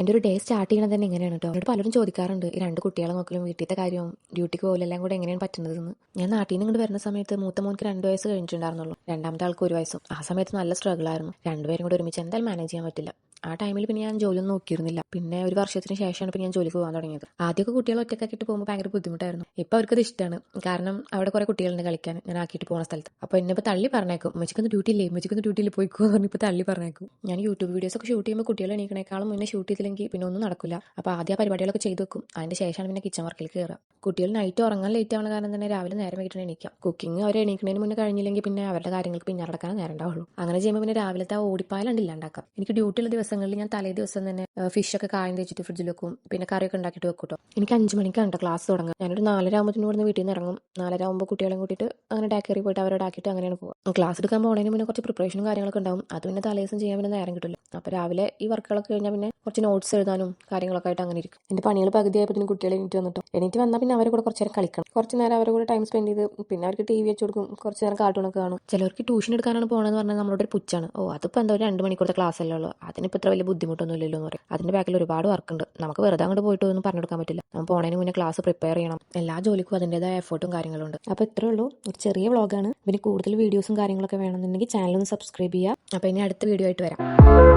എൻ്റെ ഒരു day start ചെയ്യണത് തന്നെ ഇങ്ങനെയാണ് കേട്ടോ. എന്നോട് പലരും ചോദിക്കാറുണ്ട് ഈ 2 കുട്ടികളെ നോക്കലും വീട്ടിലത്തെ കാര്യവും ഡ്യൂട്ടിക്ക് പോകലും എല്ലാം കൂടെ എങ്ങനെയാണ് പറ്റുന്നതെന്ന്. ഞാൻ നാട്ടിൽ നിന്ന് ഇങ്ങോട്ട് വരുന്ന സമയത്ത് മൂത്ത മോൻക്ക് 2 വയസ്സ് കഴിഞ്ഞിട്ടുണ്ടായിരുന്നുള്ളൂ, രണ്ടാമത്തെ ആൾക്ക് 1 വയസ്സും. ആ സമയത്ത് നല്ല സ്ട്രഗിൾ ആയിരുന്നു. രണ്ടുപേരും കൂടെ ഒരുമിച്ച് എന്തായാലും മാനേജ് ചെയ്യാൻ പറ്റില്ല. ആ ടൈമിൽ പിന്നെ ഞാൻ ജോലിയൊന്നും നോക്കിയിരുന്നില്ല. പിന്നെ ഒരു വർഷത്തിന് ശേഷമാണ് പിന്നെ ഞാൻ ജോലിക്ക് പോകാൻ തുടങ്ങിയത്. ആദ്യമൊക്കെ കുട്ടികളെ ഒറ്റയ്ക്കാക്കിയിട്ട് പോകുമ്പോൾ ഭയങ്കര ബുദ്ധിമുട്ടായിരുന്നു. ഇപ്പോൾ അവർക്കത് ഇഷ്ടമാണ്. കാരണം അവിടെ കുറേ കുട്ടികളുണ്ട് കളിക്കാൻ ഞാൻ ആക്കിയിട്ട് പോകുന്ന സ്ഥലത്ത്. അപ്പോൾ എന്നെ ഇപ്പോൾ തള്ളി പറഞ്ഞേക്കും, ഉമ്മച്ചിക്കൊന്ന് ഡ്യൂട്ടിയിൽ പോയിക്കോ എന്ന് പറഞ്ഞ് ഇപ്പോൾ തള്ളി പറഞ്ഞേക്കും. ഞാൻ യൂട്യൂബ് വീഡിയോസ് ഒക്കെ ഷൂട്ട് ചെയ്യുമ്പോൾ കുട്ടികളെ എണീക്കണേക്കാളും മുന്നേ ഷൂട്ട് ചെയ്തില്ലെങ്കിൽ പിന്നെ ഒന്നും നടക്കില്ല. അപ്പോൾ ആദ്യം ആ പരിപാടികളൊക്കെ ചെയ്ത് വെക്കും. അതിൻ്റെ ശേഷമാണ് പിന്നെ കിച്ചൺ വർക്കിൽ കയറുക. കുട്ടികൾ നൈറ്റ് ഉറങ്ങാൻ ലേറ്റ് ആവുന്ന കാരണം തന്നെ രാവിലെ നേരം വൈകിട്ടാണ് എണീക്കാം. കുക്കിംഗ് അവർ എണീക്കുന്നതിന് മുന്നേ കഴിഞ്ഞില്ലെങ്കിൽ പിന്നെ അവരുടെ കാര്യങ്ങൾക്ക് പിന്നെ നടക്കാൻ നേരം ഉണ്ടാവുള്ളൂ. അങ്ങനെ ചെയ്യുമ്പോൾ പിന്നെ രാവിലത്തെ ആ ഓടിപ്പായലുണ്ട് ഇല്ലാണ്ടാക്കാം. എനിക്ക് ഡ്യൂട്ടിയുള്ള ദിവസങ്ങളിൽ ഞാൻ തലേ ദിവസം തന്നെ ഫിഷൊക്കെ കായം തേച്ചിട്ട് ഫ്രിഡ്ജിൽ വെക്കും. പിന്നെ കറിയൊക്കെ ഉണ്ടാക്കിയിട്ട് വെക്കും കേട്ടോ. എനിക്ക് 5 മണിക്കാണ് ക്ലാസ് തുടങ്ങുക. ഞാനൊരു 4:30 ആകുമ്പോഴത്തേനും ഇവിടുന്ന് വീട്ടിൽ നിന്ന് ഇറങ്ങും. 4:30 ആകുമ്പോൾ കുട്ടികളെ കൂട്ടിയിട്ട് അങ്ങനെ ഡേ കയറി പോയിട്ട് അവരോട് ആക്കിയിട്ട് അങ്ങനെയാണ് പോകുക. ക്ലാസ് എടുക്കാൻ പോകുന്നതിന് പിന്നെ കുറച്ച് പ്രിപ്പറേഷനും കാര്യങ്ങളൊക്കെ ഉണ്ടാവും. അത് പിന്നെ തലേദിവസം ചെയ്യാൻ പിന്നെ നേരം കിട്ടില്ല. അപ്പോൾ രാവിലെ ഈ വർക്കുകളൊക്കെ കഴിഞ്ഞാൽ പിന്നെ കുറച്ച് നോട്ട്സ് എഴുതാനും കാര്യങ്ങളൊക്കെ ആയിട്ട് അങ്ങനെ ഇരിക്കും. എൻ്റെ പണികൾ പകുതിയായപ്പോൾ കുട്ടികളെ എണീറ്റ് വന്നാൽ പിന്നെ അവരെ കൂടെ കുറച്ച് നേരം കളിക്കണം. കുറച്ച് നേരം അവരുടെ കൂടെ ടൈം സ്പെൻഡ് ചെയ്ത് പിന്നെ അവർക്ക് TV വെച്ച് കൊടുക്കും. കുറച്ച് നേരം കാർട്ടൂണൊക്കെ കാണും. ചിലർക്ക് ട്യൂഷൻ എടുക്കാനാണ് പോകണമെന്ന് പറഞ്ഞാൽ നമ്മളോട് ഒരു പുച്ഛാണ്. അതിപ്പോൾ എന്താ ഒരു 2 മണിക്കൂറത്തെ ക്ലാസ് അല്ലേ ഉള്ളൂ, അതിനിപ്പോൾ ഇത്ര വലിയ ബുദ്ധിമുട്ടൊന്നും ഇല്ലല്ലോ എന്ന് പറയും. അതിൻ്റെ ബാക്കിൽ ഒരുപാട് വർക്കുണ്ട്. നമുക്ക് വെറുതെ അങ്ങോട്ട് പോയിട്ട് ഒന്നും പറഞ്ഞു കൊടുക്കാൻ പറ്റില്ല. നമ്മൾ പോണതിന് മുന്നേ ക്ലാസ് പ്രിപ്പയർ ചെയ്യണം. എല്ലാ ജോലിക്കും അതിൻ്റെതായ എഫേർട്ടും കാര്യങ്ങളും ഉണ്ട്. അപ്പോൾ ഇത്രേ ഉള്ളൂ, ഒരു ചെറിയ വ്ളോഗാണ്. പിന്നെ കൂടുതൽ വീഡിയോസും കാര്യങ്ങളൊക്കെ വേണമെന്നുണ്ടെങ്കിൽ ചാനൽ ഒന്ന് സബ്സ്ക്രൈബ് ചെയ്യുക. അപ്പോൾ ഇനി അടുത്ത വീഡിയോ ആയിട്ട് വരാം.